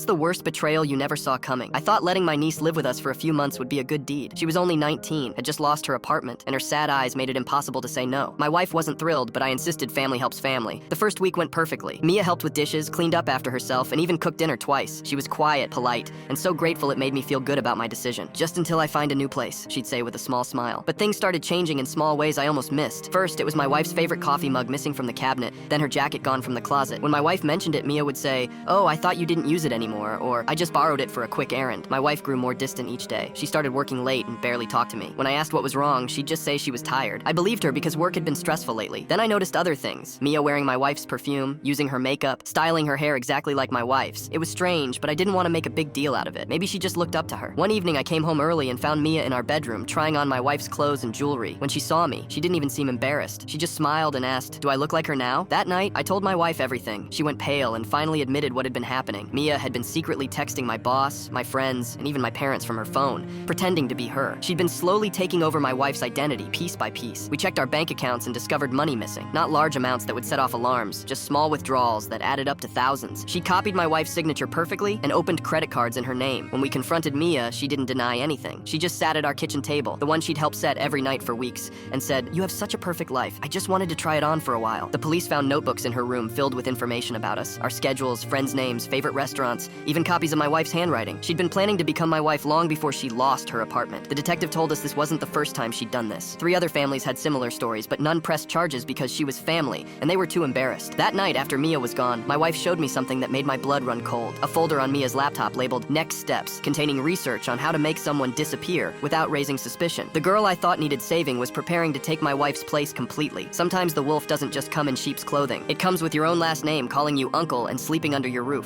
What's the worst betrayal you never saw coming? I thought letting my niece live with us for a few months would be a good deed. She was only 19, had just lost her apartment, and her sad eyes made it impossible to say no. My wife wasn't thrilled, but I insisted family helps family. The first week went perfectly. Mia helped with dishes, cleaned up after herself, and even cooked dinner twice. She was quiet, polite, and so grateful it made me feel good about my decision. Just until I find a new place, she'd say with a small smile. But things started changing in small ways I almost missed. First, it was my wife's favorite coffee mug missing from the cabinet, then her jacket gone from the closet. When my wife mentioned it, Mia would say, "Oh, I thought you didn't use it anymore," or "I just borrowed it for a quick errand." My wife grew more distant each day. She started working late and barely talked to me. When I asked what was wrong, she'd just say she was tired. I believed her because work had been stressful lately. Then I noticed other things. Mia wearing my wife's perfume, using her makeup, styling her hair exactly like my wife's. It was strange, but I didn't want to make a big deal out of it. Maybe she just looked up to her. One evening I came home early and found Mia in our bedroom, trying on my wife's clothes and jewelry. When she saw me, she didn't even seem embarrassed. She just smiled and asked, "Do I look like her now?" That night, I told my wife everything. She went pale and finally admitted what had been happening. Mia had been secretly texting my boss, my friends, and even my parents from her phone, pretending to be her. She'd been slowly taking over my wife's identity, piece by piece. We checked our bank accounts and discovered money missing. Not large amounts that would set off alarms, just small withdrawals that added up to thousands. She copied my wife's signature perfectly and opened credit cards in her name. When we confronted Mia, she didn't deny anything. She just sat at our kitchen table, the one she'd helped set every night for weeks, and said, "You have such a perfect life. I just wanted to try it on for a while." The police found notebooks in her room filled with information about us, our schedules, friends' names, favorite restaurants, even copies of my wife's handwriting. She'd been planning to become my wife long before she lost her apartment. The detective told us this wasn't the first time she'd done this. 3 other families had similar stories, but none pressed charges because she was family, and they were too embarrassed. That night, after Mia was gone, my wife showed me something that made my blood run cold. A folder on Mia's laptop labeled "Next Steps," containing research on how to make someone disappear without raising suspicion. The girl I thought needed saving was preparing to take my wife's place completely. Sometimes the wolf doesn't just come in sheep's clothing. It comes with your own last name, calling you uncle, and sleeping under your roof.